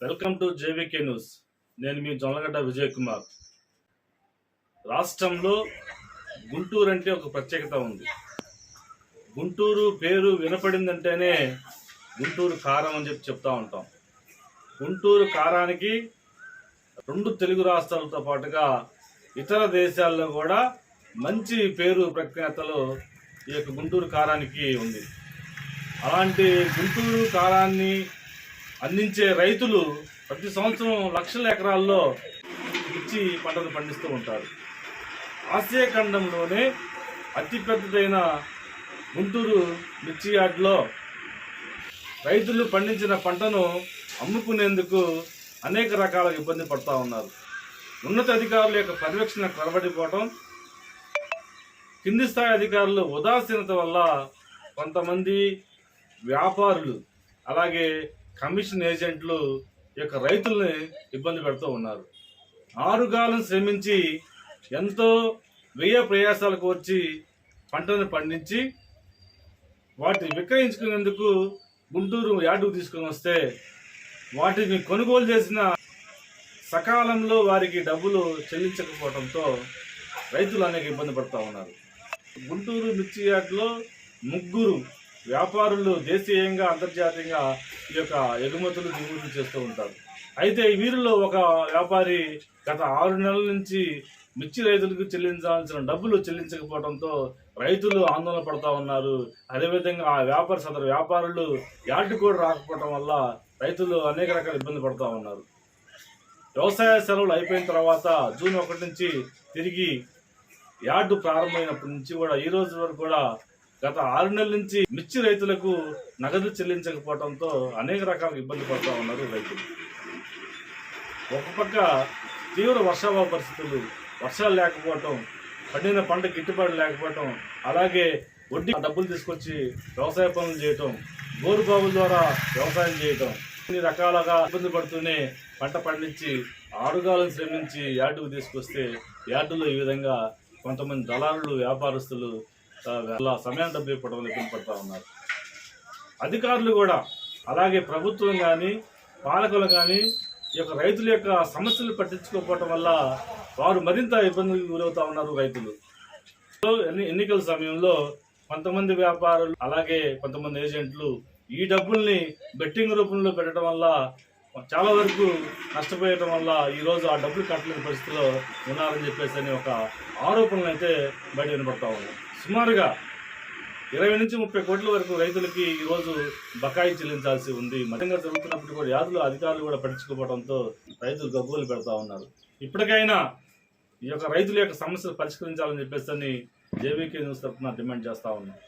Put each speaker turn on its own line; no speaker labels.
Welcome to JVK news. నేను మీ జొన్నగడ్డ విజయ్ కుమార్. రాష్ట్రంలో గుంటూరు అంటే ఒక ప్రత్యేకత ఉంది. గుంటూరు పేరు వినపడిందంటేనే గుంటూరు కారం అని చెప్తా ఉంటాం. గుంటూరు కారానికి రెండు తెలుగు రాష్ట్రాలతో పాటుగా ఇతర దేశాల్లో కూడా మంచి పేరు ప్రఖ్యాతలు ఈ యొక్క గుంటూరు కారానికి ఉంది. అలాంటి గుంటూరు కారాన్ని అందించే రైతులు ప్రతి సంవత్సరం లక్షల ఎకరాల్లో మిర్చి పంటను పండిస్తూ ఉంటారు. ఆసియా ఖండంలోనే అతిపెద్దదైన గుంటూరు మిర్చి యార్డ్లో రైతులు పండించిన పంటను అమ్ముకునేందుకు అనేక రకాల ఇబ్బంది పడుతూ ఉన్నారు. ఉన్నత అధికారుల యొక్క పర్యవేక్షణ కొరబడిపోవటం, కింది స్థాయి అధికారులు ఉదాసీనత వల్ల కొంతమంది వ్యాపారులు అలాగే కమిషన్ ఏజెంట్లు యొక్క రైతుల్ని ఇబ్బంది పెడుతూ ఉన్నారు. ఆరుగాలం శ్రమించి ఎంతో వ్యయ ప్రయాసాలకు వచ్చి పంటను పండించి వాటిని విక్రయించుకునేందుకు గుంటూరు యార్డుకు తీసుకొని వస్తే వాటిని కొనుగోలు చేసిన సకాలంలో వారికి డబ్బులు చెల్లించకపోవడంతో రైతులు అనేక ఇబ్బంది పడుతూ ఉన్నారు. గుంటూరు మిర్చి యార్డులో ముగ్గురు వ్యాపారులు దేశీయంగా అంతర్జాతీయంగా ఈ యొక్క ఎగుమతులు దిగుమతులు చేస్తూ ఉంటారు. అయితే వీరిలో ఒక వ్యాపారి గత 6 నెలల నుంచి మిర్చి రైతులకు చెల్లించాల్సిన డబ్బులు చెల్లించకపోవడంతో రైతులు ఆందోళన పడుతూ ఉన్నారు. అదేవిధంగా ఆ సదరు వ్యాపారులు యార్డు కూడా రాకపోవడం వల్ల రైతులు అనేక రకాల ఇబ్బంది పడుతూ ఉన్నారు. వ్యవసాయ సెలవులు అయిపోయిన తర్వాత జూన్ 1 నుంచి తిరిగి యార్డు ప్రారంభమైనప్పటి నుంచి కూడా ఈ రోజు వరకు కూడా గత 6 నెలల నుంచి మిర్చి రైతులకు నగదు చెల్లించకపోవడంతో అనేక రకాల ఇబ్బంది పడుతూ ఉన్నారు రైతులు. ఒక పక్క తీవ్ర వర్షాభావ పరిస్థితులు, వర్షాలు లేకపోవటం, పండిన పంట గిట్టుబాటు లేకపోవటం, అలాగే వడ్డీ డబ్బులు తీసుకొచ్చి వ్యవసాయ పనులు చేయటం, బోరు బావుల ద్వారా వ్యవసాయం చేయటం, ఇన్ని రకాలుగా ఇబ్బంది పడుతూనే పంట పండించి ఆరుగాలను శ్రమించి యార్డుకు తీసుకొస్తే యార్డులో ఈ విధంగా కొంతమంది దళారులు, వ్యాపారస్తులు సమయం డబ్బు ఇవ్వడం ఇబ్బంది పడుతూ ఉన్నారు. అధికారులు కూడా అలాగే ప్రభుత్వం కానీ పాలకులు కానీ ఈ యొక్క రైతుల యొక్క సమస్యలు పట్టించుకోకపోవటం వల్ల వారు మరింత ఇబ్బందులకు గురవుతూ ఉన్నారు. రైతులు ఎన్నికల సమయంలో కొంతమంది వ్యాపారులు అలాగే కొంతమంది ఏజెంట్లు ఈ డబ్బుల్ని బెట్టింగ్ రూపంలో పెట్టడం వల్ల చాలా వరకు నష్టపోయటం వల్ల ఈరోజు ఆ డబ్బులు కట్టలేని పరిస్థితిలో ఉన్నారని చెప్పేసి ఒక ఆరోపణలు అయితే బయట వినపడతా ఉన్నాయి. సుమారుగా 20 నుంచి 30 కోట్ల వరకు రైతులకి ఈరోజు బకాయి చెల్లించాల్సి ఉంది. మధ్యంగా జరుగుతున్నప్పుడు కూడా యాదులు అధికారులు కూడా పట్టించుకోవడంతో రైతులు గగ్గోలు పెడతా ఉన్నారు. ఇప్పటికైనా ఈ యొక్క రైతుల యొక్క సమస్యలు పరిష్కరించాలని చెప్పేసి జేవీకే న్యూస్ తరఫున డిమాండ్ చేస్తా ఉన్నాం.